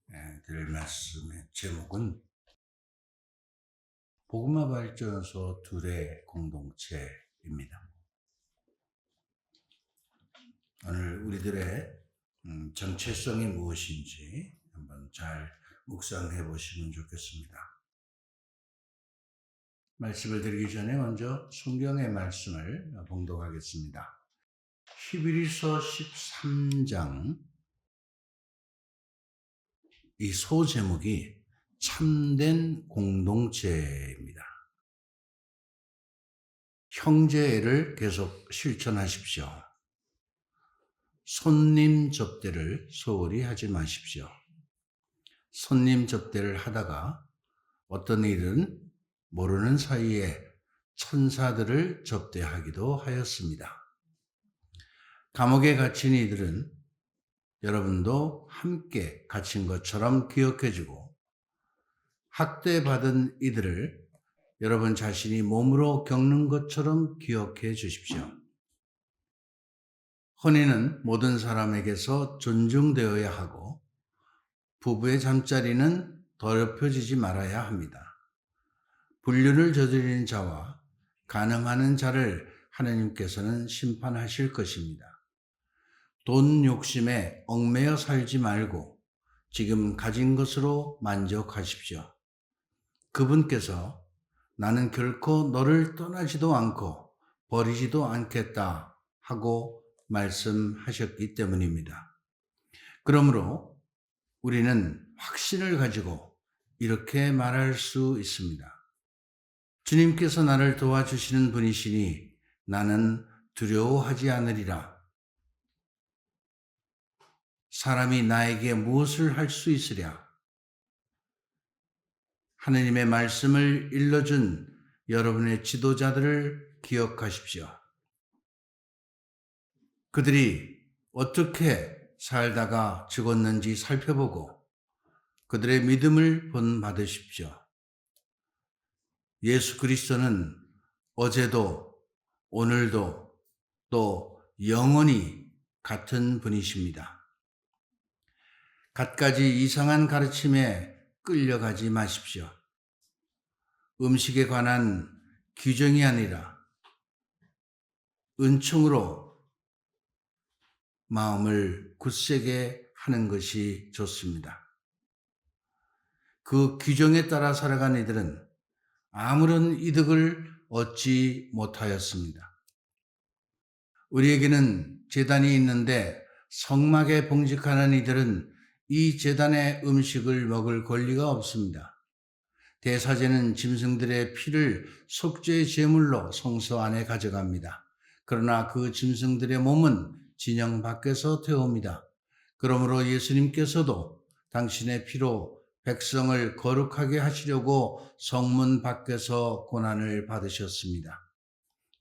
드릴 말씀의 제목은 복음화 발전소 둘의 공동체입니다. 오늘 우리들의 정체성이 무엇인지 한번 잘 묵상해 보시면 좋겠습니다. 말씀을 드리기 전에 먼저 성경의 말씀을 봉독하겠습니다. 히브리서 13장 이 소제목이 참된 공동체입니다. 형제를 계속 실천하십시오. 손님 접대를 소홀히 하지 마십시오. 손님 접대를 하다가 어떤 일은 모르는 사이에 천사들을 접대하기도 하였습니다. 감옥에 갇힌 이들은 여러분도 함께 갇힌 것처럼 기억해주고, 학대받은 이들을 여러분 자신이 몸으로 겪는 것처럼 기억해 주십시오. 혼인은 모든 사람에게서 존중되어야 하고, 부부의 잠자리는 더럽혀지지 말아야 합니다. 불륜을 저지르는 자와 간음하는 자를 하나님께서는 심판하실 것입니다. 돈 욕심에 얽매여 살지 말고 지금 가진 것으로 만족하십시오. 그분께서 나는 결코 너를 떠나지도 않고 버리지도 않겠다 하고 말씀하셨기 때문입니다. 그러므로 우리는 확신을 가지고 이렇게 말할 수 있습니다. 주님께서 나를 도와주시는 분이시니 나는 두려워하지 않으리라. 사람이 나에게 무엇을 할 수 있으랴? 하느님의 말씀을 일러준 여러분의 지도자들을 기억하십시오. 그들이 어떻게 살다가 죽었는지 살펴보고 그들의 믿음을 본받으십시오. 예수 그리스도는 어제도 오늘도 또 영원히 같은 분이십니다. 갖가지 이상한 가르침에 끌려가지 마십시오. 음식에 관한 규정이 아니라 은총으로 마음을 굳세게 하는 것이 좋습니다. 그 규정에 따라 살아간 이들은 아무런 이득을 얻지 못하였습니다. 우리에게는 제단이 있는데 성막에 봉직하는 이들은 이 제단의 음식을 먹을 권리가 없습니다. 대사제는 짐승들의 피를 속죄의 제물로 성소 안에 가져갑니다. 그러나 그 짐승들의 몸은 진영 밖에서 태웁니다. 그러므로 예수님께서도 당신의 피로 백성을 거룩하게 하시려고 성문 밖에서 고난을 받으셨습니다.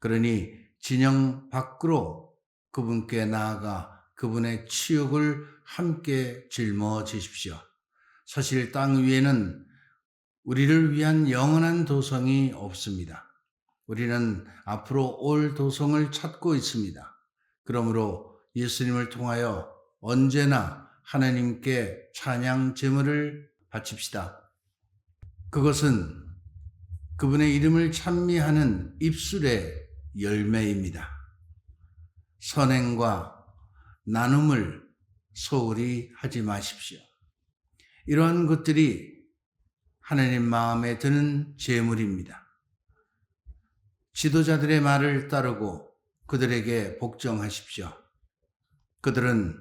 그러니 진영 밖으로 그분께 나아가 그분의 치욕을 함께 짊어지십시오. 사실 땅 위에는 우리를 위한 영원한 도성이 없습니다. 우리는 앞으로 올 도성을 찾고 있습니다. 그러므로 예수님을 통하여 언제나 하나님께 찬양 제물을 바칩시다. 그것은 그분의 이름을 찬미하는 입술의 열매입니다. 선행과 나눔을 소홀히 하지 마십시오. 이러한 것들이 하나님 마음에 드는 제물입니다. 지도자들의 말을 따르고 그들에게 복종하십시오. 그들은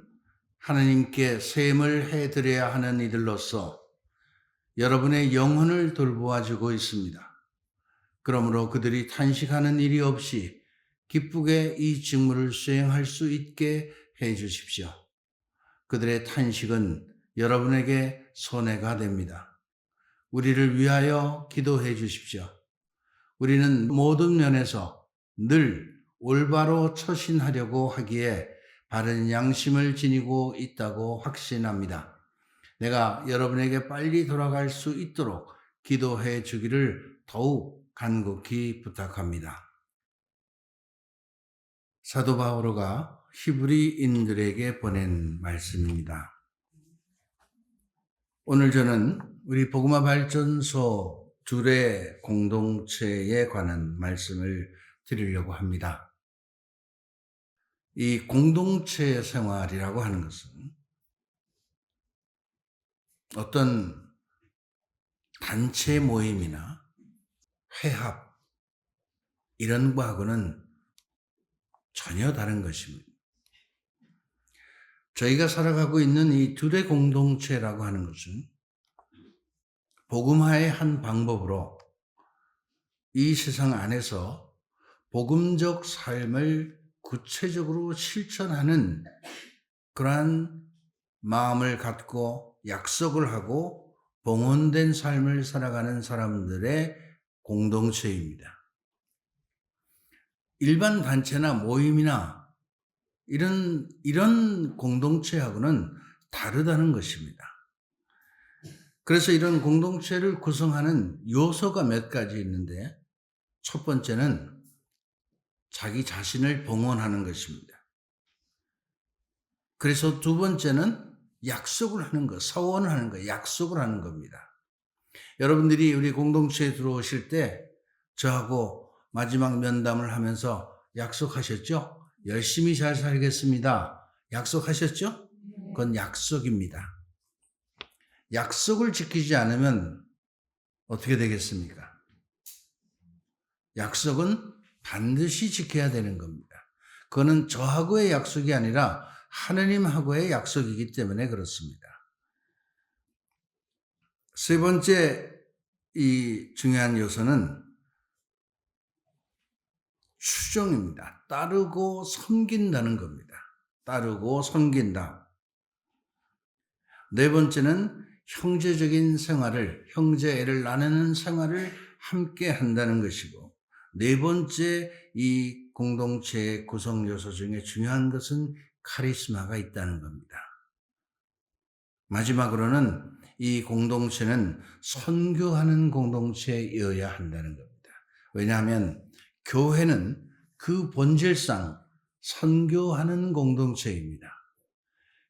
하나님께 셈을 해드려야 하는 이들로서 여러분의 영혼을 돌보아주고 있습니다. 그러므로 그들이 탄식하는 일이 없이 기쁘게 이 직무를 수행할 수 있게 해 주십시오. 그들의 탄식은 여러분에게 손해가 됩니다. 우리를 위하여 기도해 주십시오. 우리는 모든 면에서 늘 올바로 처신하려고 하기에 바른 양심을 지니고 있다고 확신합니다. 내가 여러분에게 빨리 돌아갈 수 있도록 기도해 주기를 더욱 간곡히 부탁합니다. 사도 바오로가 히브리인들에게 보낸 말씀입니다. 오늘 저는 우리 복음화 발전소 둘의 공동체에 관한 말씀을 드리려고 합니다. 이 공동체 생활이라고 하는 것은 어떤 단체 모임이나 회합 이런 거하고는 전혀 다른 것입니다. 저희가 살아가고 있는 이 둘의 공동체라고 하는 것은 복음화의 한 방법으로 이 세상 안에서 복음적 삶을 구체적으로 실천하는 그러한 마음을 갖고 약속을 하고 봉헌된 삶을 살아가는 사람들의 공동체입니다. 일반 단체나 모임이나 이런 공동체하고는 다르다는 것입니다. 그래서 이런 공동체를 구성하는 요소가 몇 가지 있는데, 첫 번째는 자기 자신을 봉헌하는 것입니다. 그래서 두 번째는 약속을 하는 것, 서원을 하는 것, 약속을 하는 겁니다. 여러분들이 우리 공동체에 들어오실 때 저하고 마지막 면담을 하면서 약속하셨죠? 열심히 잘 살겠습니다. 약속하셨죠? 그건 약속입니다. 약속을 지키지 않으면 어떻게 되겠습니까? 약속은 반드시 지켜야 되는 겁니다. 그거는 저하고의 약속이 아니라 하느님하고의 약속이기 때문에 그렇습니다. 세 번째 이 중요한 요소는 추종입니다. 따르고 섬긴다는 겁니다. 따르고 섬긴다. 네 번째는 형제적인 생활을, 형제애를 나누는 생활을 함께 한다는 것이고, 네 번째 이 공동체의 구성 요소 중에 중요한 것은 카리스마가 있다는 겁니다. 마지막으로는 이 공동체는 선교하는 공동체여야 한다는 겁니다. 왜냐하면 교회는 그 본질상 선교하는 공동체입니다.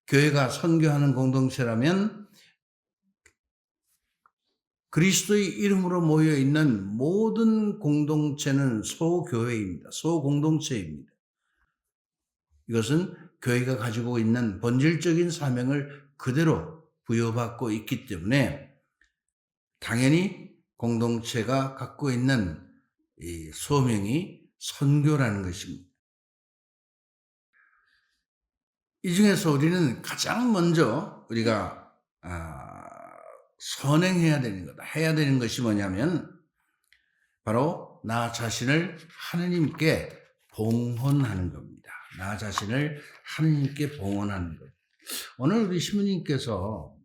교회가 선교하는 공동체라면 그리스도의 이름으로 모여있는 모든 공동체는 소교회입니다. 소공동체입니다. 이것은 교회가 가지고 있는 본질적인 사명을 그대로 부여받고 있기 때문에 당연히 공동체가 갖고 있는 이 소명이 선교라는 것입니다. 이 중에서 우리는 가장 먼저 우리가 선행해야 되는 거다. 해야 되는 것이 뭐냐면 바로 나 자신을 하느님께 봉헌하는 겁니다. 나 자신을 하느님께 봉헌하는 것. 오늘 우리 신부님께서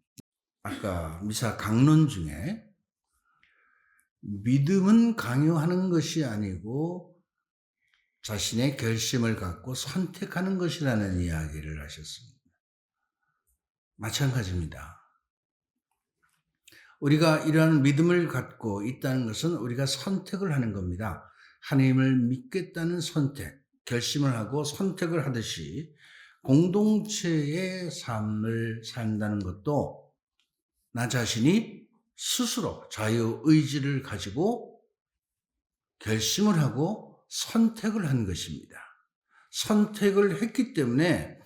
아까 미사 강론 중에 믿음은 강요하는 것이 아니고 자신의 결심을 갖고 선택하는 것이라는 이야기를 하셨습니다. 마찬가지입니다. 우리가 이러한 믿음을 갖고 있다는 것은 우리가 선택을 하는 겁니다. 하나님을 믿겠다는 선택, 결심을 하고 선택을 하듯이 공동체의 삶을 산다는 것도 나 자신이 스스로 자유의지를 가지고 결심을 하고 선택을 한 것입니다. 선택을 했기 때문에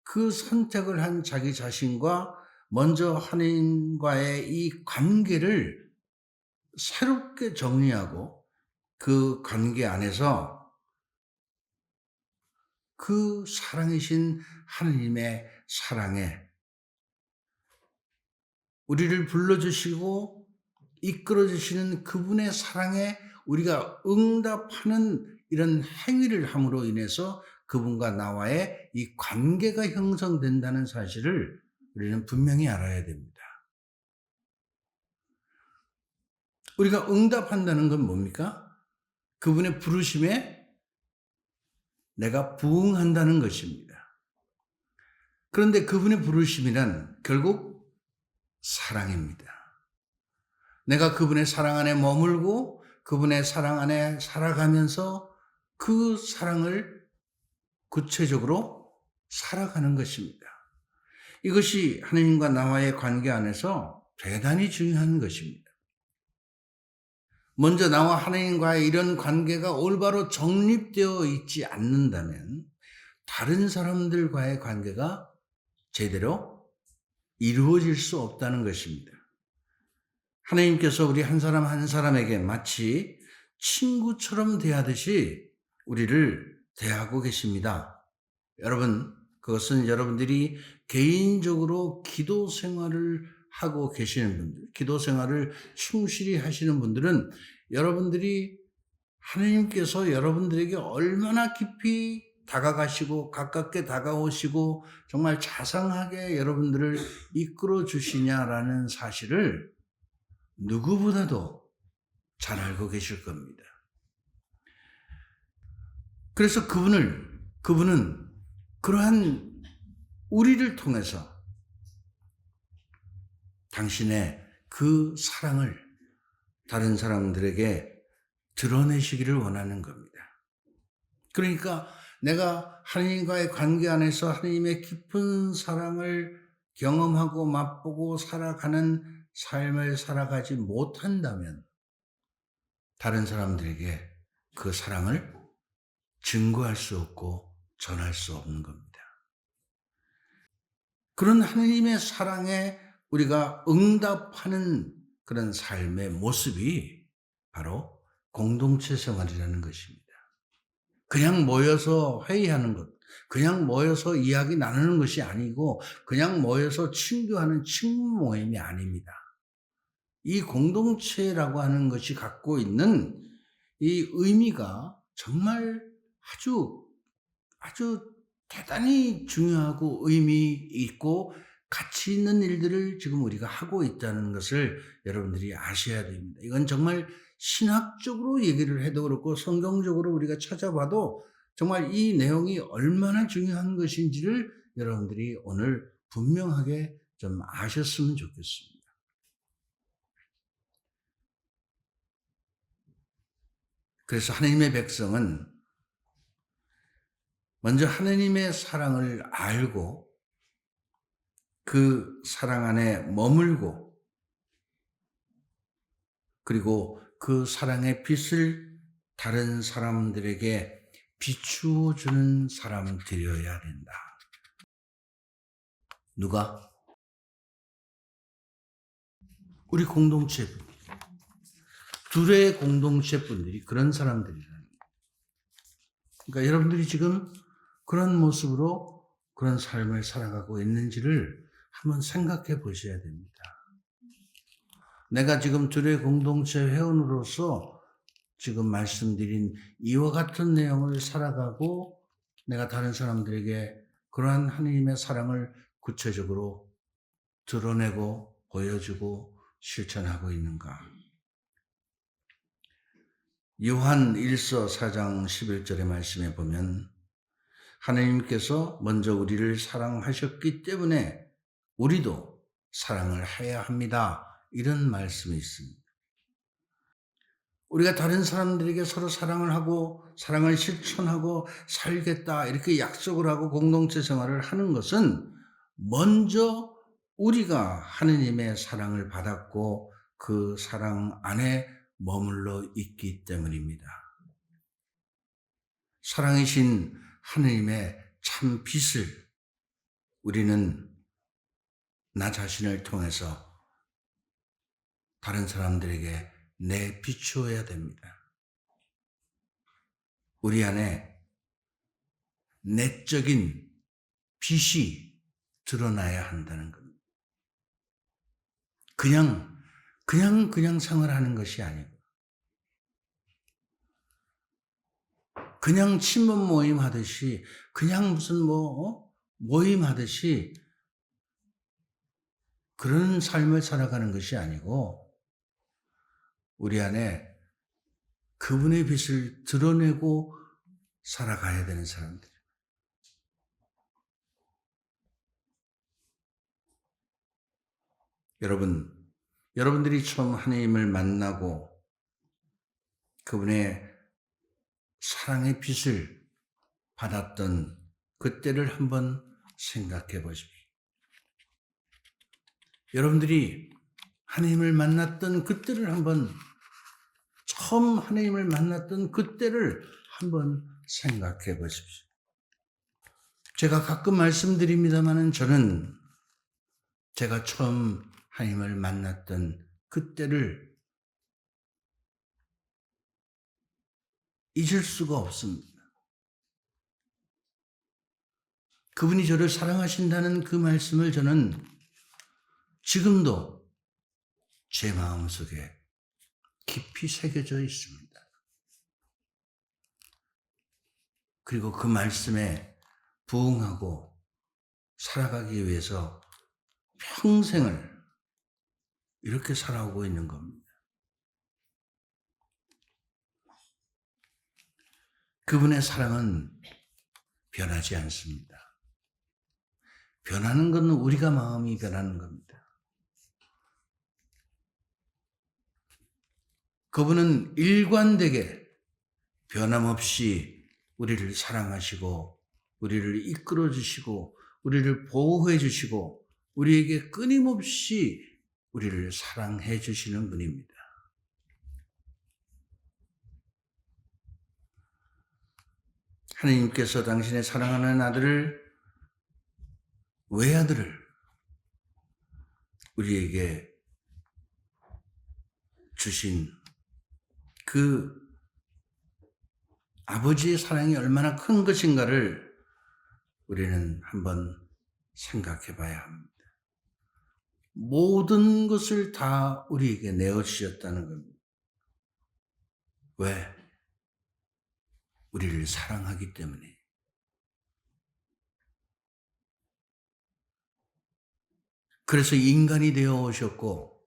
그 선택을 한 자기 자신과 먼저 하나님과의 이 관계를 새롭게 정리하고 그 관계 안에서 그 사랑이신 하나님의 사랑에 우리를 불러주시고 이끌어주시는 그분의 사랑에 우리가 응답하는 이런 행위를 함으로 인해서 그분과 나와의 이 관계가 형성된다는 사실을 우리는 분명히 알아야 됩니다. 우리가 응답한다는 건 뭡니까? 그분의 부르심에 내가 부응한다는 것입니다. 그런데 그분의 부르심이란 결국 사랑입니다. 내가 그분의 사랑 안에 머물고 그분의 사랑 안에 살아가면서 그 사랑을 구체적으로 살아가는 것입니다. 이것이 하나님과 나와의 관계 안에서 대단히 중요한 것입니다. 먼저 나와 하나님과의 이런 관계가 올바로 정립되어 있지 않는다면 다른 사람들과의 관계가 제대로 이루어질 수 없다는 것입니다. 하나님께서 우리 한 사람 한 사람에게 마치 친구처럼 대하듯이 우리를 대하고 계십니다. 여러분, 그것은 여러분들이 개인적으로 기도 생활을 하고 계시는 분들, 기도 생활을 충실히 하시는 분들은 여러분들이 하나님께서 여러분들에게 얼마나 깊이 다가가시고 가깝게 다가오시고 정말 자상하게 여러분들을 이끌어 주시냐라는 사실을 누구보다도 잘 알고 계실 겁니다. 그래서 그분은 그러한 우리를 통해서 당신의 그 사랑을 다른 사람들에게 드러내시기를 원하는 겁니다. 그러니까 내가 하나님과의 관계 안에서 하나님의 깊은 사랑을 경험하고 맛보고 살아가는 삶을 살아가지 못한다면 다른 사람들에게 그 사랑을 증거할 수 없고 전할 수 없는 겁니다. 그런 하나님의 사랑에 우리가 응답하는 그런 삶의 모습이 바로 공동체 생활이라는 것입니다. 그냥 모여서 회의하는 것, 그냥 모여서 이야기 나누는 것이 아니고 그냥 모여서 친교하는 친구 모임이 아닙니다. 이 공동체라고 하는 것이 갖고 있는 이 의미가 정말 아주 대단히 중요하고 의미 있고 가치 있는 일들을 지금 우리가 하고 있다는 것을 여러분들이 아셔야 됩니다. 이건 정말 신학적으로 얘기를 해도 그렇고 성경적으로 우리가 찾아봐도 정말 이 내용이 얼마나 중요한 것인지를 여러분들이 오늘 분명하게 좀 아셨으면 좋겠습니다. 그래서 하나님의 백성은 먼저 하나님의 사랑을 알고 그 사랑 안에 머물고 그리고 그 사랑의 빛을 다른 사람들에게 비추어 주는 사람들이어야 된다. 누가? 우리 공동체 분들. 둘의 공동체 분들이 그런 사람들이라는 거예요. 그러니까 여러분들이 지금 그런 모습으로 그런 삶을 살아가고 있는지를 한번 생각해 보셔야 됩니다. 내가 지금 둘의 공동체 회원으로서 지금 말씀드린 이와 같은 내용을 살아가고 내가 다른 사람들에게 그러한 하나님의 사랑을 구체적으로 드러내고 보여주고 실천하고 있는가? 요한 1서 4장 11절의 말씀에 보면 하나님께서 먼저 우리를 사랑하셨기 때문에 우리도 사랑을 해야 합니다. 이런 말씀이 있습니다. 우리가 다른 사람들에게 서로 사랑을 하고 사랑을 실천하고 살겠다 이렇게 약속을 하고 공동체 생활을 하는 것은 먼저 우리가 하느님의 사랑을 받았고 그 사랑 안에 머물러 있기 때문입니다. 사랑이신 하느님의 참 빛을 우리는 나 자신을 통해서 다른 사람들에게 비추어야 됩니다. 우리 안에 내적인 빛이 드러나야 한다는 겁니다. 그냥 생활하는 것이 아니고 그냥 친목 모임 하듯이 그냥 무슨 모임 하듯이 그런 삶을 살아가는 것이 아니고 우리 안에 그분의 빛을 드러내고 살아가야 되는 사람들. 여러분들이 처음 하나님을 만나고 그분의 사랑의 빛을 받았던 그때를 한번 생각해 보십시오. 여러분들이 하나님을 만났던 그때를 처음 하나님을 만났던 그때를 한번 생각해 보십시오. 제가 가끔 말씀드립니다마는 저는 제가 처음 하나님을 만났던 그때를 잊을 수가 없습니다. 그분이 저를 사랑하신다는 그 말씀을 저는 지금도 제 마음속에 깊이 새겨져 있습니다. 그리고 그 말씀에 부응하고 살아가기 위해서 평생을 이렇게 살아오고 있는 겁니다. 그분의 사랑은 변하지 않습니다. 변하는 것은 우리가 마음이 변하는 겁니다. 그분은 일관되게 변함없이 우리를 사랑하시고 우리를 이끌어 주시고 우리를 보호해 주시고 우리에게 끊임없이 우리를 사랑해 주시는 분입니다. 하나님께서 당신의 사랑하는 외아들을 우리에게 주신 그 아버지의 사랑이 얼마나 큰 것인가를 우리는 한번 생각해 봐야 합니다. 모든 것을 다 우리에게 내어주셨다는 겁니다. 왜? 우리를 사랑하기 때문에. 그래서 인간이 되어 오셨고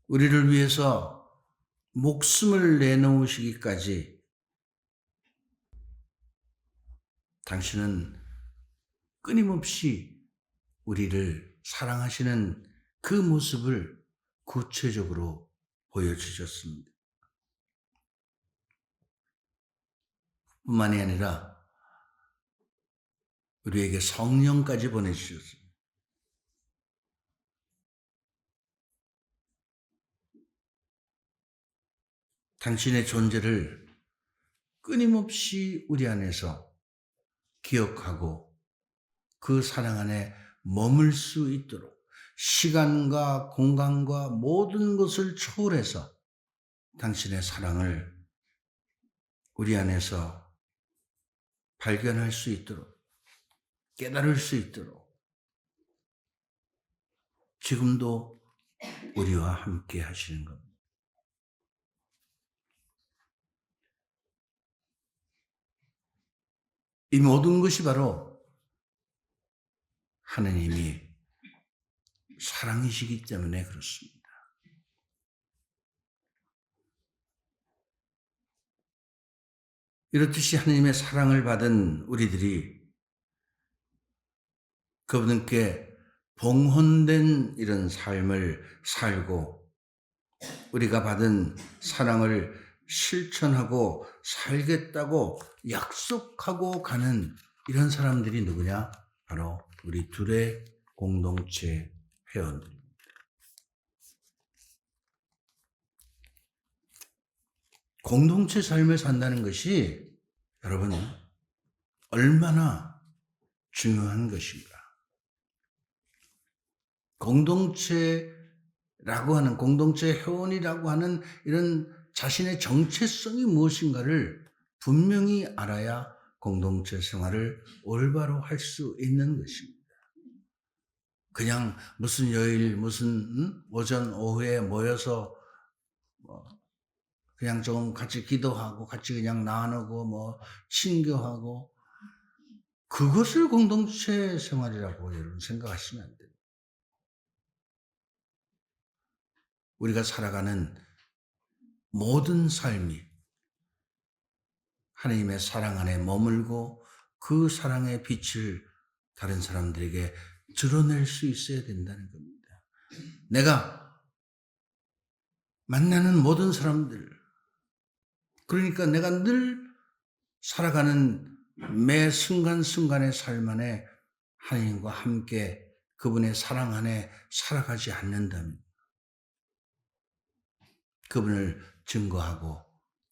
우리를 위해서 목숨을 내놓으시기까지 당신은 끊임없이 우리를 사랑하시는 그 모습을 구체적으로 보여주셨습니다. 뿐만이 아니라 우리에게 성령까지 보내주셨습니다. 당신의 존재를 끊임없이 우리 안에서 기억하고 그 사랑 안에 머물 수 있도록 시간과 공간과 모든 것을 초월해서 당신의 사랑을 우리 안에서 발견할 수 있도록 깨달을 수 있도록 지금도 우리와 함께 하시는 겁니다. 이 모든 것이 바로 하느님이 사랑이시기 때문에 그렇습니다. 이렇듯이 하느님의 사랑을 받은 우리들이 그분께 봉헌된 이런 삶을 살고 우리가 받은 사랑을 실천하고 살겠다고 약속하고 가는 이런 사람들이 누구냐? 바로 우리 둘의 공동체 회원들입니다. 공동체 삶을 산다는 것이 여러분 얼마나 중요한 것인가? 공동체 회원이라고 하는 이런 자신의 정체성이 무엇인가를 분명히 알아야 공동체 생활을 올바로 할 수 있는 것입니다. 그냥 무슨 요일, 무슨 오전, 오후에 모여서 그냥 좀 같이 기도하고 같이 그냥 나누고 친교하고 그것을 공동체 생활이라고 여러분 생각하시면 안 돼요. 우리가 살아가는 모든 삶이 하나님의 사랑 안에 머물고 그 사랑의 빛을 다른 사람들에게 드러낼 수 있어야 된다는 겁니다. 내가 만나는 모든 사람들, 그러니까 내가 늘 살아가는 매 순간순간의 삶 안에 하나님과 함께 그분의 사랑 안에 살아가지 않는다면 그분을 증거하고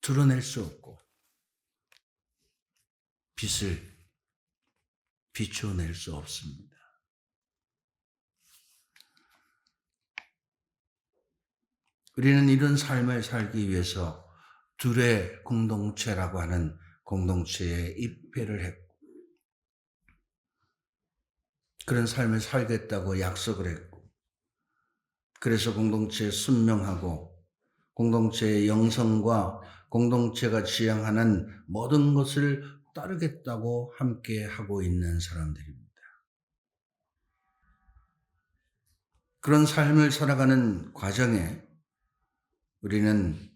드러낼 수 없고 빛을 비춰낼 수 없습니다. 우리는 이런 삶을 살기 위해서 둘의 공동체라고 하는 공동체에 입회를 했고 그런 삶을 살겠다고 약속을 했고 그래서 공동체에 순명하고 공동체의 영성과 공동체가 지향하는 모든 것을 따르겠다고 함께 하고 있는 사람들입니다. 그런 삶을 살아가는 과정에 우리는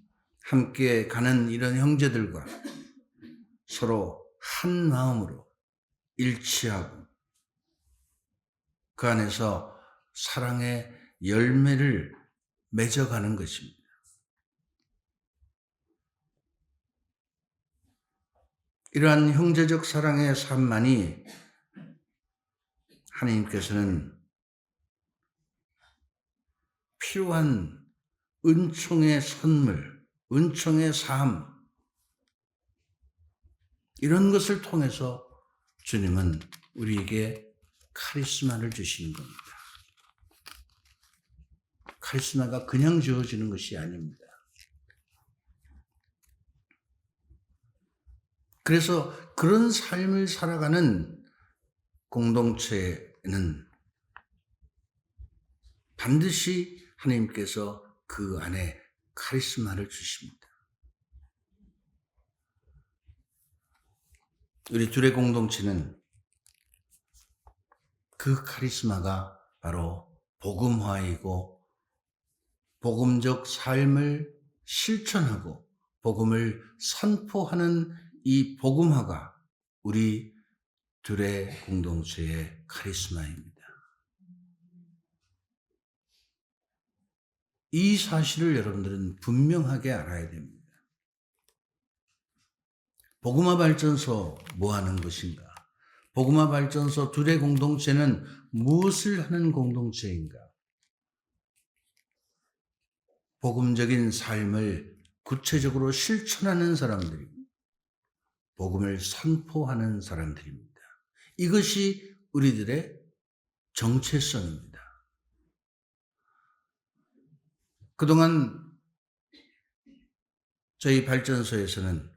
함께 가는 이런 형제들과 서로 한 마음으로 일치하고 그 안에서 사랑의 열매를 맺어가는 것입니다. 이러한 형제적 사랑의 삶만이 하나님께서는 필요한 은총의 선물, 은총의 삶 이런 것을 통해서 주님은 우리에게 카리스마를 주시는 겁니다. 카리스마가 그냥 주어지는 것이 아닙니다. 그래서 그런 삶을 살아가는 공동체는 반드시 하나님께서 그 안에 카리스마를 주십니다. 우리 둘의 공동체는 그 카리스마가 바로 복음화이고 복음적 삶을 실천하고 복음을 선포하는 이 복음화가 우리 둘의 공동체의 카리스마입니다. 이 사실을 여러분들은 분명하게 알아야 됩니다. 복음화 발전소 뭐 하는 것인가? 복음화 발전소 둘의 공동체는 무엇을 하는 공동체인가? 복음적인 삶을 구체적으로 실천하는 사람들입니다. 복음을 선포하는 사람들입니다. 이것이 우리들의 정체성입니다. 그동안 저희 발전소에서는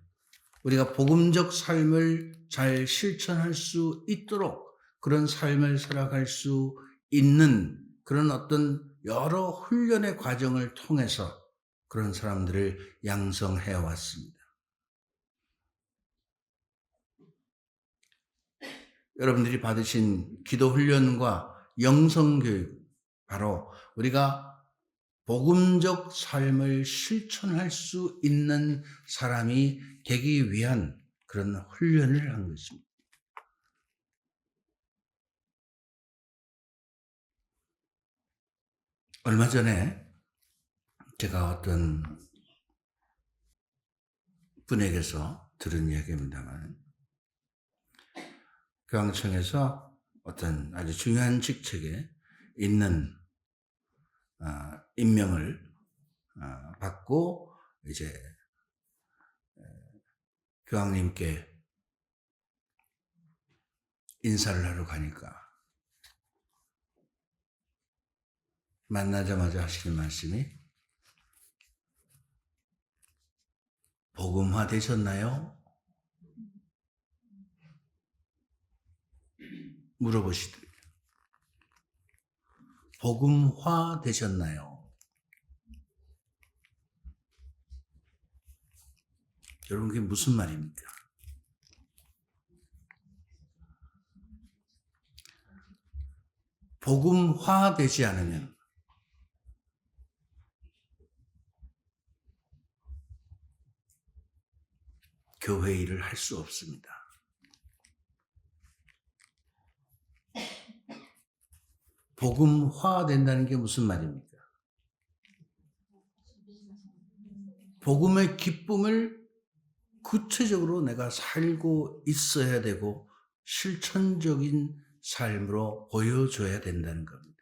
우리가 복음적 삶을 잘 실천할 수 있도록 그런 삶을 살아갈 수 있는 그런 어떤 여러 훈련의 과정을 통해서 그런 사람들을 양성해 왔습니다. 여러분들이 받으신 기도 훈련과 영성 교육, 바로 우리가 복음적 삶을 실천할 수 있는 사람이 되기 위한 그런 훈련을 한 것입니다. 얼마 전에 제가 어떤 분에게서 들은 이야기입니다만, 교황청에서 어떤 아주 중요한 직책에 있는 임명을 받고 이제 교황님께 인사를 하러 가니까 만나자마자 하시는 말씀이 복음화 되셨나요? 물어보시더래요. 복음화 되셨나요? 여러분 그게 무슨 말입니까? 복음화 되지 않으면 교회 일을 할 수 없습니다. 복음화 된다는 게 무슨 말입니까? 복음의 기쁨을 구체적으로 내가 살고 있어야 되고 실천적인 삶으로 보여줘야 된다는 겁니다.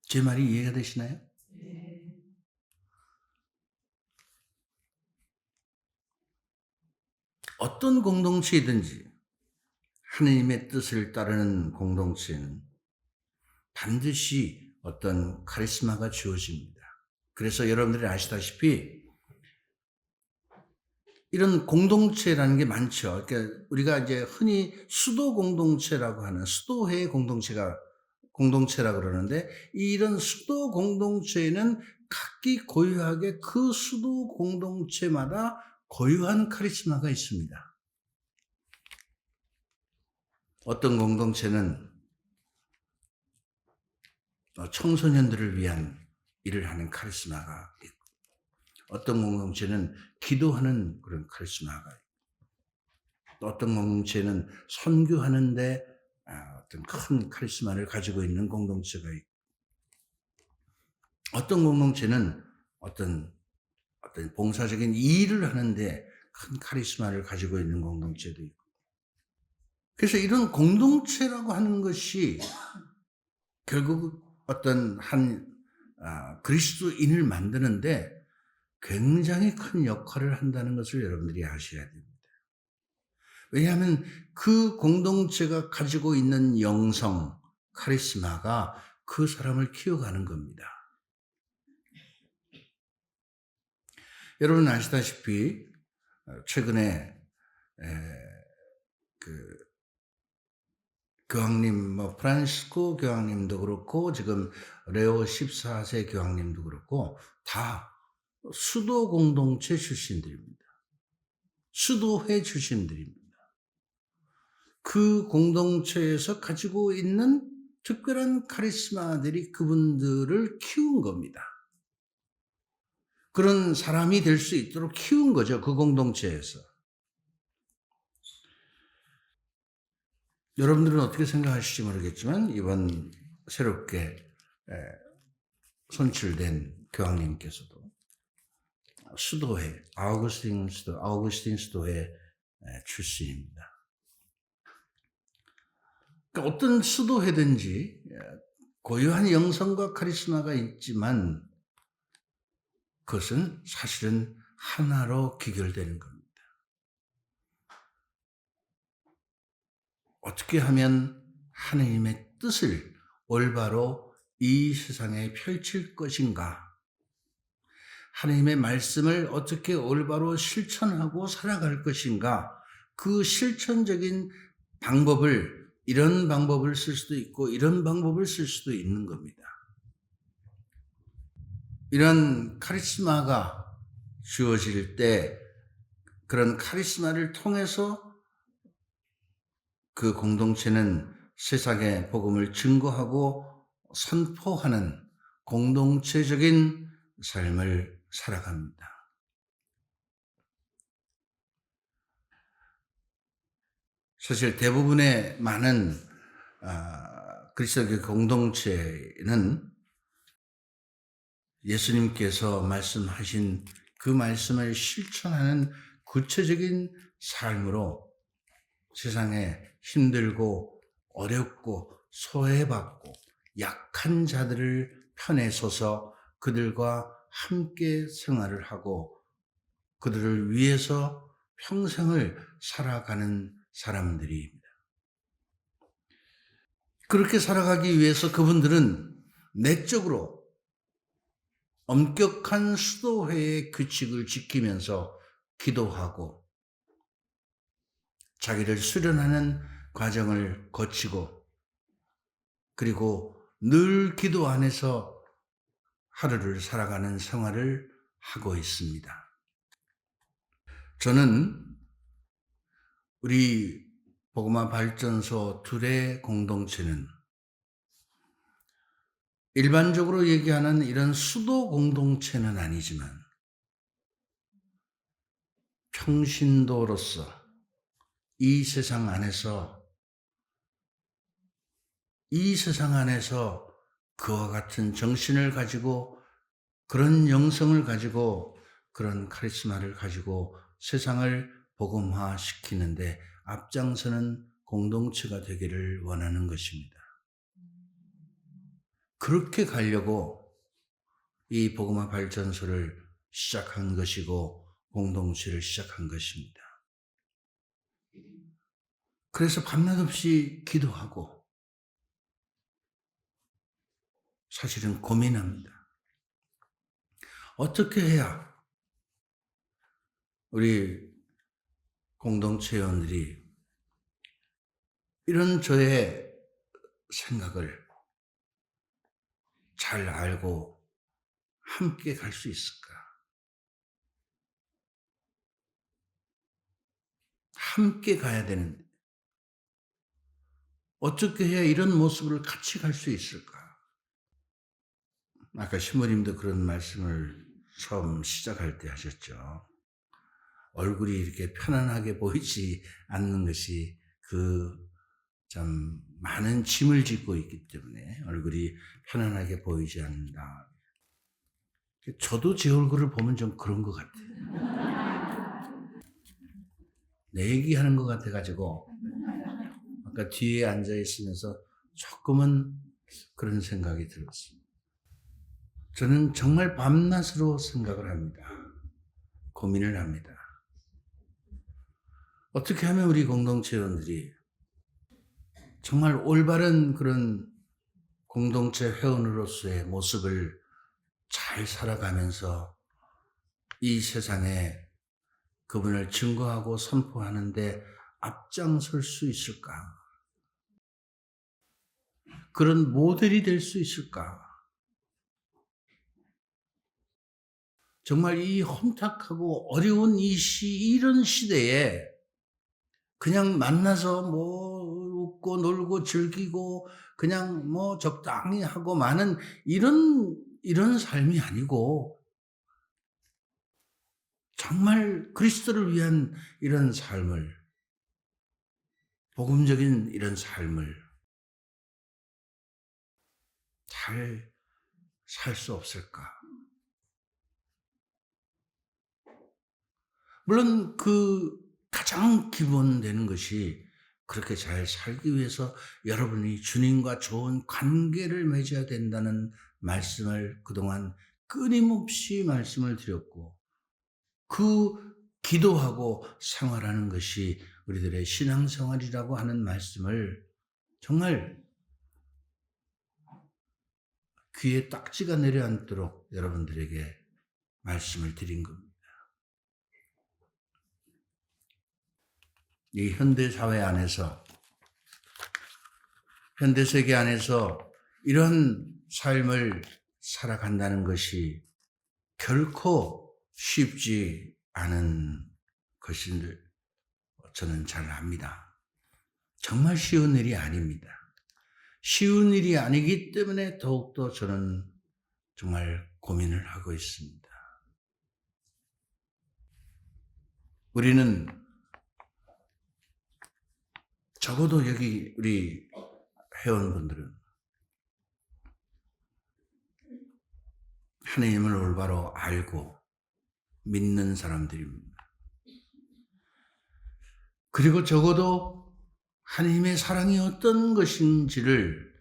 제 말이 이해가 되시나요? 어떤 공동체이든지 하느님의 뜻을 따르는 공동체는 반드시 어떤 카리스마가 주어집니다. 그래서 여러분들이 아시다시피 이런 공동체라는 게 많죠. 그러니까 우리가 이제 흔히 수도 공동체라고 하는 수도회 공동체라고 그러는데, 이런 수도 공동체에는 각기 고유하게 그 수도 공동체마다 고유한 카리스마가 있습니다. 어떤 공동체는 청소년들을 위한 일을 하는 카리스마가 있고, 어떤 공동체는 기도하는 그런 카리스마가 있고, 어떤 공동체는 선교하는데 어떤 큰 카리스마를 가지고 있는 공동체가 있고, 어떤 공동체는 어떤 봉사적인 일을 하는데 큰 카리스마를 가지고 있는 공동체도 있고, 그래서 이런 공동체라고 하는 것이 결국 어떤 한 그리스도인을 만드는데 굉장히 큰 역할을 한다는 것을 여러분들이 아셔야 됩니다. 왜냐하면 그 공동체가 가지고 있는 영성, 카리스마가 그 사람을 키워가는 겁니다. 여러분 아시다시피 최근에 그 교황님, 프란시스코 교황님도 그렇고 지금 레오 14세 교황님도 그렇고 다 수도 공동체 출신들입니다. 수도회 출신들입니다. 그 공동체에서 가지고 있는 특별한 카리스마들이 그분들을 키운 겁니다. 그런 사람이 될 수 있도록 키운 거죠. 그 공동체에서. 여러분들은 어떻게 생각하실지 모르겠지만 이번 새롭게 선출된 교황님께서도 수도회, 아우구스틴 수도회 출신입니다. 그러니까 어떤 수도회든지 고유한 영성과 카리스마가 있지만 그것은 사실은 하나로 귀결되는 겁니다. 어떻게 하면 하느님의 뜻을 올바로 이 세상에 펼칠 것인가? 하느님의 말씀을 어떻게 올바로 실천하고 살아갈 것인가? 그 실천적인 방법을, 이런 방법을 쓸 수도 있고 이런 방법을 쓸 수도 있는 겁니다. 이런 카리스마가 주어질 때 그런 카리스마를 통해서 그 공동체는 세상에 복음을 증거하고 선포하는 공동체적인 삶을 살아갑니다. 사실 대부분의 많은 그리스도교 공동체는 예수님께서 말씀하신 그 말씀을 실천하는 구체적인 삶으로 세상에 힘들고 어렵고 소외받고 약한 자들을 편에 서서 그들과 함께 생활을 하고 그들을 위해서 평생을 살아가는 사람들입니다. 그렇게 살아가기 위해서 그분들은 내적으로 엄격한 수도회의 규칙을 지키면서 기도하고 자기를 수련하는 과정을 거치고 그리고 늘 기도 안에서 하루를 살아가는 생활을 하고 있습니다. 저는 우리 복음화 발전소 둘의 공동체는 일반적으로 얘기하는 이런 수도 공동체는 아니지만 평신도로서 이 세상 안에서 그와 같은 정신을 가지고 그런 영성을 가지고 그런 카리스마를 가지고 세상을 복음화시키는데 앞장서는 공동체가 되기를 원하는 것입니다. 그렇게 가려고 이 복음화 발전소를 시작한 것이고 공동체를 시작한 것입니다. 그래서 밤낮 없이 기도하고 사실은 고민합니다. 어떻게 해야 우리 공동체원들이 이런 저의 생각을 잘 알고 함께 갈 수 있을까? 함께 가야 되는데 어떻게 해야 이런 모습을 같이 갈 수 있을까? 아까 신부님도 그런 말씀을 처음 시작할 때 하셨죠. 얼굴이 이렇게 편안하게 보이지 않는 것이 참 많은 짐을 짓고 있기 때문에 얼굴이 편안하게 보이지 않는다. 저도 제 얼굴을 보면 좀 그런 것 같아요. 내 얘기하는 것 같아가지고 아까 뒤에 앉아 있으면서 조금은 그런 생각이 들었습니다. 저는 정말 밤낮으로 생각을 합니다. 고민을 합니다. 어떻게 하면 우리 공동체원들이 정말 올바른 그런 공동체 회원으로서의 모습을 잘 살아가면서 이 세상에 그분을 증거하고 선포하는데 앞장설 수 있을까? 그런 모델이 될 수 있을까? 정말 이 혼탁하고 어려운 이런 시대에 그냥 만나서 웃고 놀고 즐기고 그냥 적당히 하고 마는 이런 삶이 아니고 정말 그리스도를 위한 이런 삶을, 복음적인 이런 삶을 잘 살 수 없을까? 물론 가장 기본 되는 것이 그렇게 잘 살기 위해서 여러분이 주님과 좋은 관계를 맺어야 된다는 말씀을 그동안 끊임없이 말씀을 드렸고 기도하고 생활하는 것이 우리들의 신앙생활이라고 하는 말씀을 정말 귀에 딱지가 내려앉도록 여러분들에게 말씀을 드린 겁니다. 이 현대사회 안에서, 현대세계 안에서 이런 삶을 살아간다는 것이 결코 쉽지 않은 것인 저는 잘 압니다. 정말 쉬운 일이 아닙니다. 쉬운 일이 아니기 때문에 더욱더 저는 정말 고민을 하고 있습니다. 우리는 적어도 여기 우리 회원분들은 하나님을 올바로 알고 믿는 사람들입니다. 그리고 적어도 하나님의 사랑이 어떤 것인지를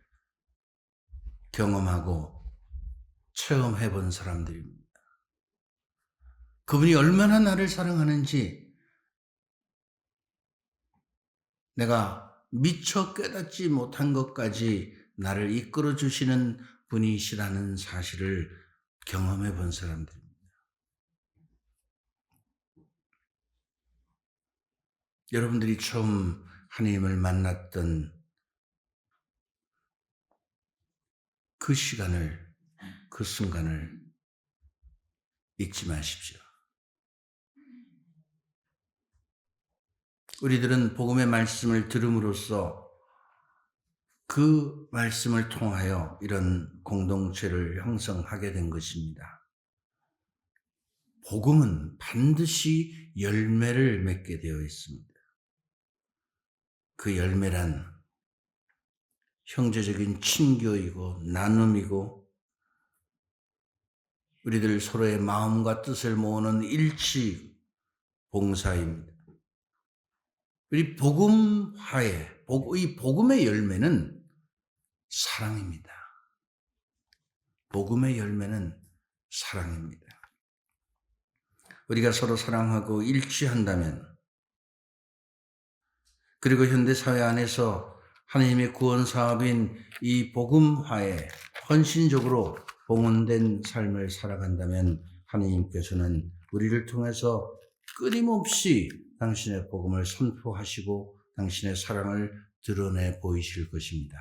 경험하고 체험해 본 사람들입니다. 그분이 얼마나 나를 사랑하는지 내가 미처 깨닫지 못한 것까지 나를 이끌어 주시는 분이시라는 사실을 경험해 본 사람들입니다. 여러분들이 처음 하나님을 만났던 그 시간을, 그 순간을 잊지 마십시오. 우리들은 복음의 말씀을 들음으로써 그 말씀을 통하여 이런 공동체를 형성하게 된 것입니다. 복음은 반드시 열매를 맺게 되어 있습니다. 그 열매란 형제적인 친교이고 나눔이고 우리들 서로의 마음과 뜻을 모으는 일치 봉사입니다. 우리 복음화에, 이 복음의 열매는 사랑입니다. 복음의 열매는 사랑입니다. 우리가 서로 사랑하고 일치한다면, 그리고 현대사회 안에서 하나님의 구원 사업인 이 복음화에 헌신적으로 봉헌된 삶을 살아간다면 하나님께서는 우리를 통해서 끊임없이 당신의 복음을 선포하시고 당신의 사랑을 드러내 보이실 것입니다.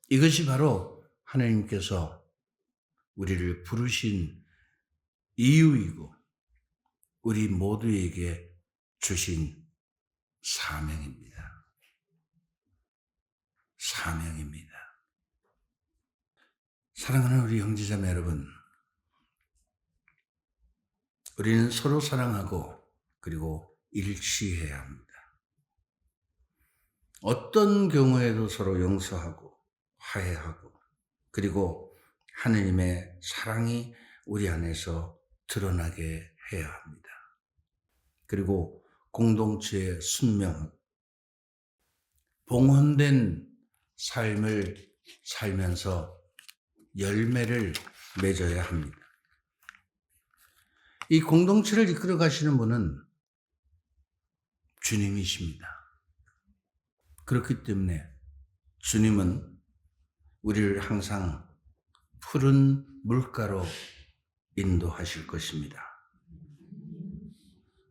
이것이 바로 하나님께서 우리를 부르신 이유이고 우리 모두에게 주신 사명입니다. 사명입니다. 사랑하는 우리 형제자매 여러분, 우리는 서로 사랑하고 그리고 일치해야 합니다. 어떤 경우에도 서로 용서하고 화해하고 그리고 하느님의 사랑이 우리 안에서 드러나게 해야 합니다. 그리고 공동체에 순명하고 봉헌된 삶을 살면서 열매를 맺어야 합니다. 이 공동체를 이끌어 가시는 분은 주님이십니다. 그렇기 때문에 주님은 우리를 항상 푸른 물가로 인도하실 것입니다.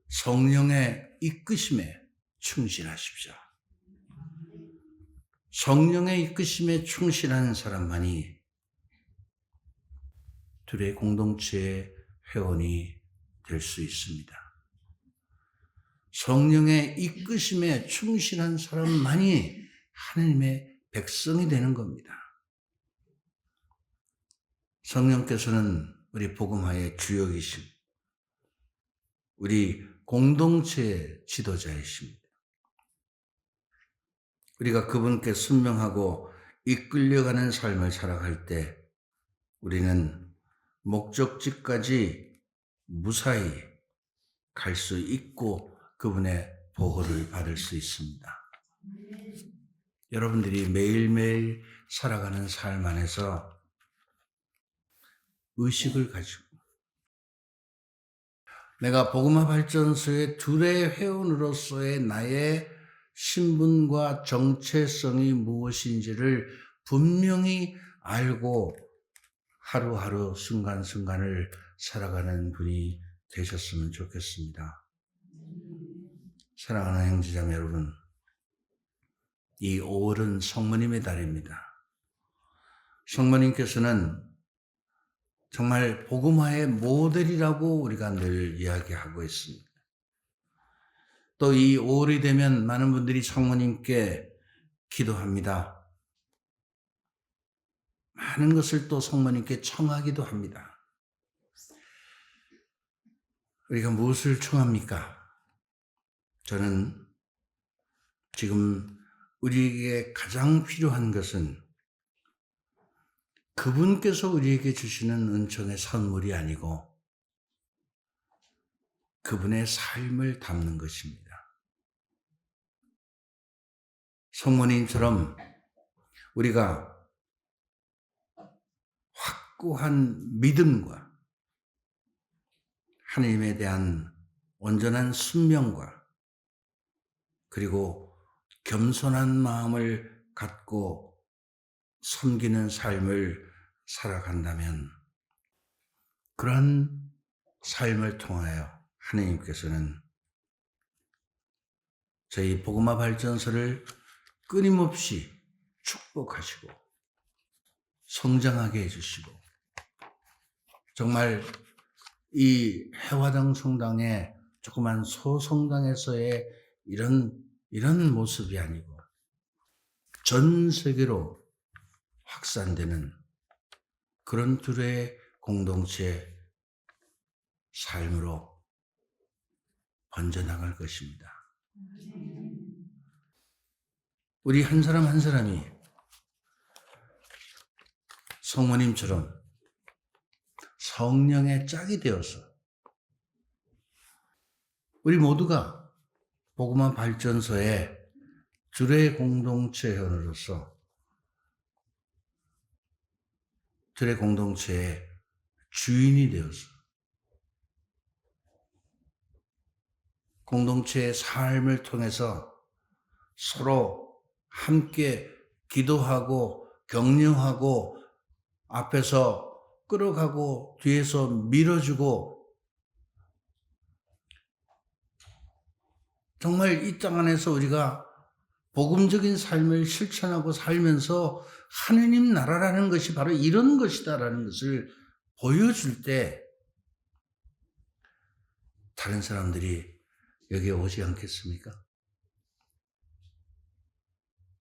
성령의 이끄심에 충실하십시오. 성령의 이끄심에 충실한 사람만이 둘의 공동체의 회원이 될 수 있습니다. 성령의 이끄심에 충실한 사람만이 하나님의 백성이 되는 겁니다. 성령께서는 우리 복음화의 주역이신 우리 공동체의 지도자이십니다. 우리가 그분께 순명하고 이끌려가는 삶을 살아갈 때 우리는 목적지까지 무사히 갈 수 있고 그분의 보호를 받을 수 있습니다. 여러분들이 매일매일 살아가는 삶 안에서 의식을 가지고 내가 복음화 발전소의 둘의 회원으로서의 나의 신분과 정체성이 무엇인지를 분명히 알고 하루하루 순간순간을 살아가는 분이 되셨으면 좋겠습니다. 사랑하는 형제자매 여러분, 이 5월은 성모님의 달입니다. 성모님께서는 정말 복음화의 모델이라고 우리가 늘 이야기하고 있습니다. 또 이 5월이 되면 많은 분들이 성모님께 기도합니다. 많은 것을 또 성모님께 청하기도 합니다. 우리가 무엇을 청합니까? 저는 지금 우리에게 가장 필요한 것은 그분께서 우리에게 주시는 은총의 선물이 아니고 그분의 삶을 담는 것입니다. 성모님처럼 우리가 확고한 믿음과 하나님에 대한 온전한 순명과 그리고 겸손한 마음을 갖고 섬기는 삶을 살아간다면 그런 삶을 통하여 하나님께서는 저희 복음화 발전소를 끊임없이 축복하시고 성장하게 해주시고 정말 이 해화당 성당의 조그만 소성당에서의 이런 모습이 아니고 전 세계로 확산되는 그런 둘의 공동체 삶으로 번져나갈 것입니다. 우리 한 사람 한 사람이 성모님처럼 성령의 짝이 되어서 우리 모두가 복음화 발전소의 주례 공동체 회원으로서 주례 공동체의 주인이 되어서 공동체의 삶을 통해서 서로 함께 기도하고 격려하고 앞에서 끌어가고 뒤에서 밀어주고 정말 이 땅 안에서 우리가 복음적인 삶을 실천하고 살면서 하느님 나라라는 것이 바로 이런 것이다라는 것을 보여줄 때 다른 사람들이 여기에 오지 않겠습니까?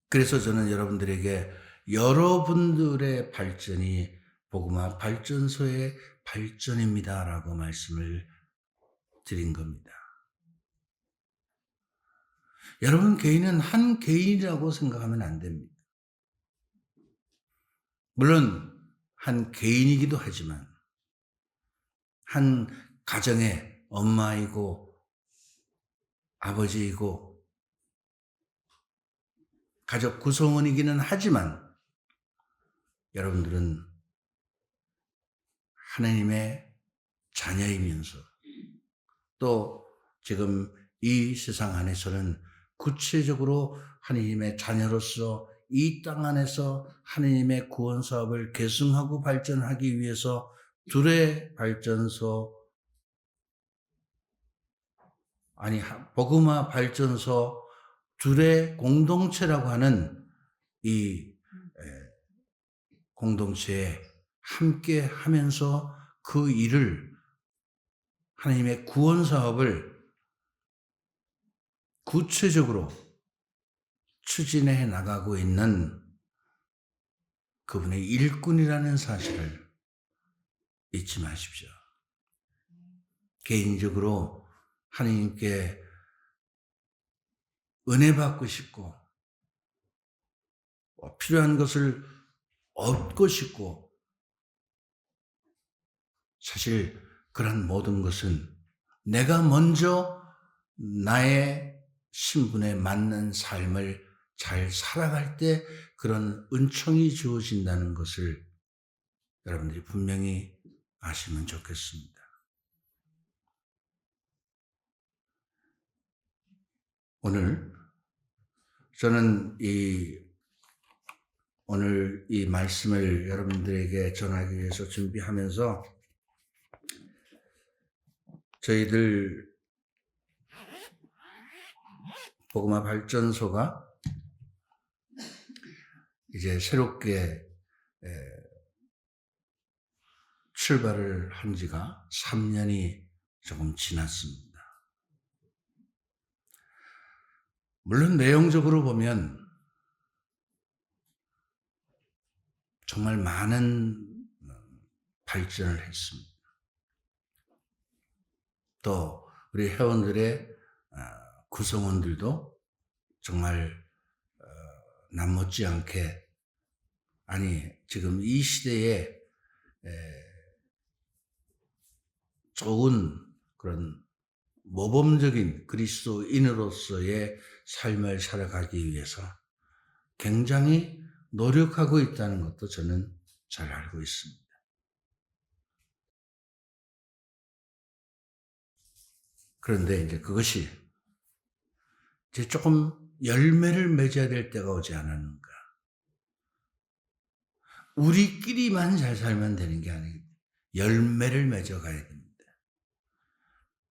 그래서 저는 여러분들에게 여러분들의 발전이 복음화 발전소의 발전입니다라고 말씀을 드린 겁니다. 여러분 개인은 한 개인이라고 생각하면 안 됩니다. 물론 한 개인이기도 하지만 한 가정의 엄마이고 아버지이고 가족 구성원이기는 하지만 여러분들은 하나님의 자녀이면서 또 지금 이 세상 안에서는 구체적으로 하나님의 자녀로서 이 땅 안에서 하나님의 구원 사업을 계승하고 발전하기 위해서 주례 발전소 복음화 발전소 주례 공동체라고 하는 이 공동체에 함께 하면서 그 일을 하나님의 구원 사업을 구체적으로 추진해 나가고 있는 그분의 일꾼이라는 사실을 잊지 마십시오. 개인적으로 하나님께 은혜 받고 싶고 필요한 것을 얻고 싶고 사실 그런 모든 것은 내가 먼저 나의 신분에 맞는 삶을 잘 살아갈 때 그런 은총이 주어진다는 것을 여러분들이 분명히 아시면 좋겠습니다. 오늘 저는 오늘 이 말씀을 여러분들에게 전하기 위해서 준비하면서 저희들 복음화 발전소가 이제 새롭게 출발을 한 지가 3년이 조금 지났습니다. 물론 내용적으로 보면 정말 많은 발전을 했습니다. 또 우리 회원들의 구성원들도 정말 남 못지않게 지금 이 시대에 좋은 그런 모범적인 그리스도인으로서의 삶을 살아가기 위해서 굉장히 노력하고 있다는 것도 저는 잘 알고 있습니다. 그런데 이제 그것이 이제 조금 열매를 맺어야 될 때가 오지 않았는가. 우리끼리만 잘 살면 되는 게 아니고 열매를 맺어가야 됩니다.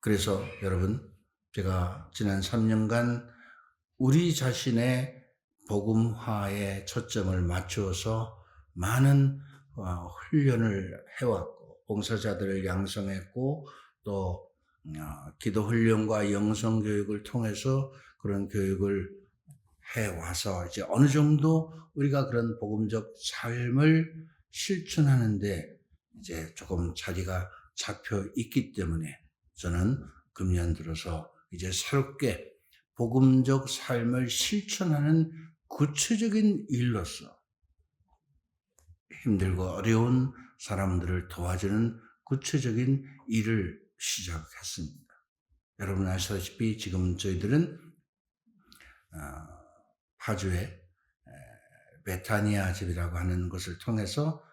그래서 여러분, 제가 지난 3년간 우리 자신의 복음화에 초점을 맞추어서 많은 훈련을 해왔고 봉사자들을 양성했고 또 기도 훈련과 영성 교육을 통해서 그런 교육을 해와서 이제 어느 정도 우리가 그런 복음적 삶을 실천하는데 이제 조금 자리가 잡혀 있기 때문에 저는 금년 들어서 이제 새롭게 복음적 삶을 실천하는 구체적인 일로서 힘들고 어려운 사람들을 도와주는 구체적인 일을 시작했습니다. 여러분 아시다시피 지금 저희들은 파주의 베타니아 집이라고 하는 것을 통해서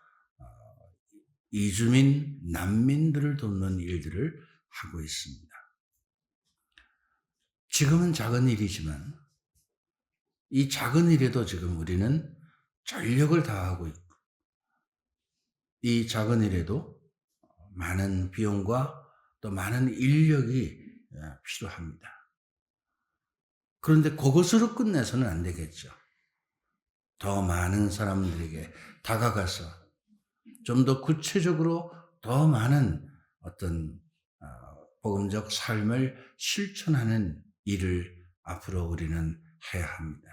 이주민, 난민들을 돕는 일들을 하고 있습니다. 지금은 작은 일이지만 이 작은 일에도 지금 우리는 전력을 다하고 있고 이 작은 일에도 많은 비용과 또 많은 인력이 필요합니다. 그런데 그것으로 끝내서는 안 되겠죠. 더 많은 사람들에게 다가가서 좀 더 구체적으로 더 많은 어떤 복음적 삶을 실천하는 일을 앞으로 우리는 해야 합니다.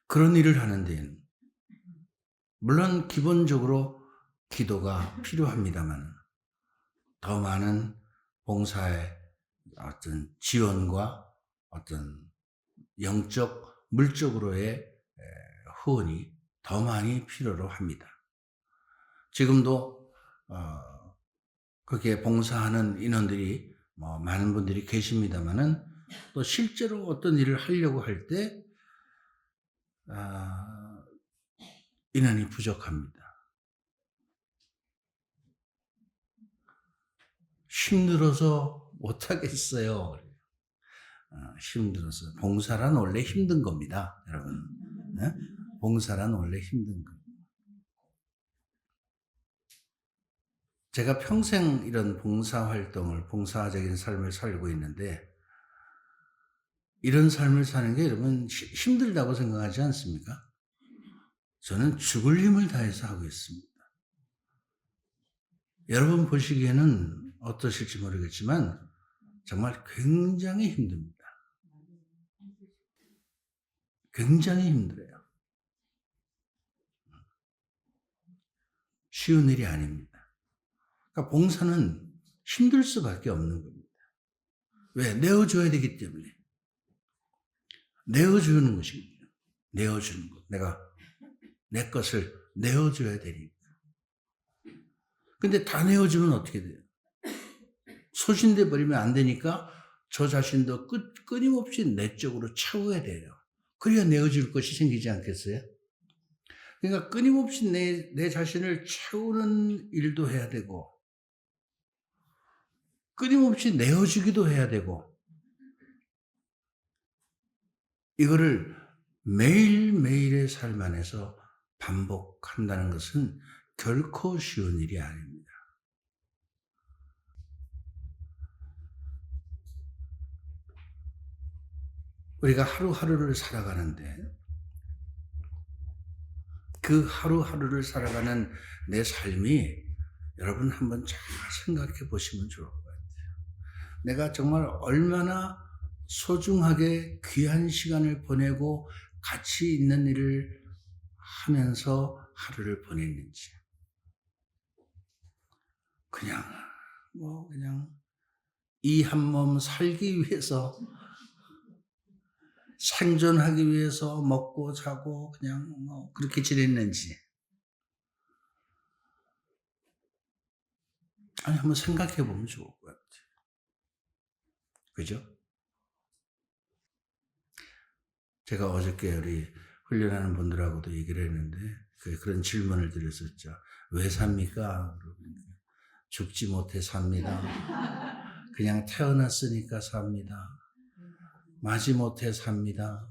그런 일을 하는 데에는 물론 기본적으로 기도가 필요합니다만 더 많은 봉사의 어떤 지원과 어떤 영적, 물적으로의 후원이 더 많이 필요로 합니다. 지금도 그렇게 봉사하는 인원들이 많은 분들이 계십니다만은 또 실제로 어떤 일을 하려고 할 때 인원이 부족합니다. 힘들어서 못하겠어요. 힘들어서. 봉사란 원래 힘든 겁니다, 여러분. 네? 봉사란 원래 힘든 겁니다. 제가 평생 이런 봉사활동을, 봉사적인 삶을 살고 있는데 이런 삶을 사는 게 여러분 힘들다고 생각하지 않습니까? 저는 죽을 힘을 다해서 하고 있습니다. 여러분 보시기에는 어떠실지 모르겠지만 정말 굉장히 힘듭니다. 굉장히 힘들어요. 쉬운 일이 아닙니다. 그러니까 봉사는 힘들 수밖에 없는 겁니다. 왜? 내어줘야 되기 때문에. 내어주는 것입니다. 내어주는 것. 내가 내 것을 내어줘야 되니까. 근데 다 내어주면 어떻게 돼요? 소진돼 버리면 안 되니까 저 자신도 끊임없이 내적으로 채워야 돼요. 그래야 내어줄 것이 생기지 않겠어요? 그러니까 끊임없이 내 자신을 채우는 일도 해야 되고 끊임없이 내어주기도 해야 되고 이거를 매일매일의 삶 안에서 반복한다는 것은 결코 쉬운 일이 아닙니다. 우리가 하루하루를 살아가는데 그 하루하루를 살아가는 내 삶이 여러분 한번 잘 생각해 보시면 좋을 것 같아요. 내가 정말 얼마나 소중하게 귀한 시간을 보내고 가치 있는 일을 하면서 하루를 보냈는지. 그냥 이 한 몸 살기 위해서 생존하기 위해서 먹고 자고 그냥 그렇게 지냈는지. 아니, 한번 생각해 보면 좋을 것 같아요. 그죠? 제가 어저께 우리 훈련하는 분들하고도 얘기를 했는데 그런 질문을 드렸었죠. 왜 삽니까? 죽지 못해 삽니다. 그냥 태어났으니까 삽니다. 마지못해 삽니다.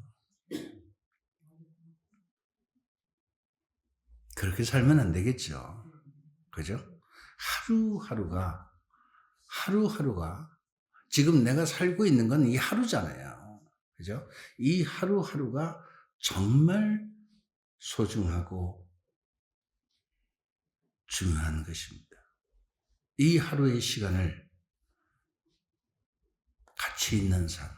그렇게 살면 안 되겠죠. 그죠? 하루하루가 지금 내가 살고 있는 건 이 하루잖아요. 그죠? 이 하루하루가 정말 소중하고 중요한 것입니다. 이 하루의 시간을 가치 있는 삶,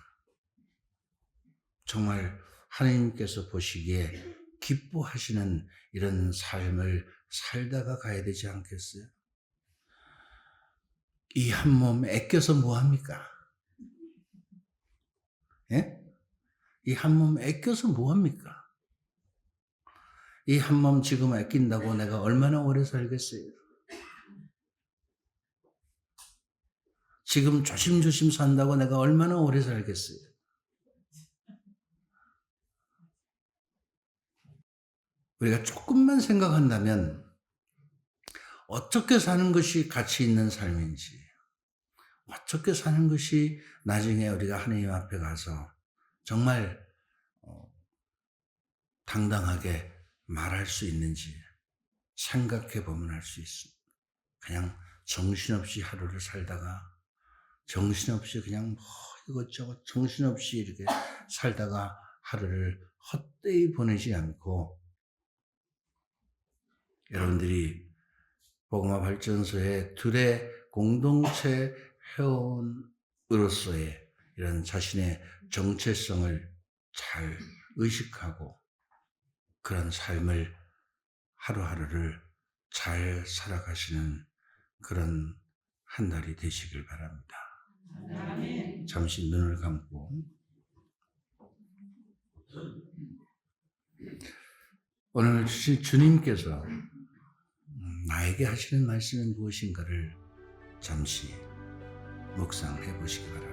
정말 하나님께서 보시기에 기뻐하시는 이런 삶을 살다가 가야 되지 않겠어요? 이 한 몸 아껴서 뭐합니까? 예? 이 한 몸 아껴서 뭐합니까? 이 한 몸 지금 아낀다고 내가 얼마나 오래 살겠어요? 지금 조심조심 산다고 내가 얼마나 오래 살겠어요? 우리가 조금만 생각한다면 어떻게 사는 것이 가치 있는 삶인지, 어떻게 사는 것이 나중에 우리가 하나님 앞에 가서 정말 당당하게 말할 수 있는지 생각해 보면 알 수 있습니다. 그냥 정신없이 하루를 살다가 정신없이 그냥 뭐 이것저것 정신없이 이렇게 살다가 하루를 헛되이 보내지 않고 여러분들이 복음화 발전소의 둘의 공동체 회원으로서의 이런 자신의 정체성을 잘 의식하고 그런 삶을 하루하루를 잘 살아가시는 그런 한 달이 되시길 바랍니다. 아멘. 잠시 눈을 감고 오늘 주님께서 나에게 하시는 말씀은 무엇인가를 잠시 묵상해 보시기 바랍니다.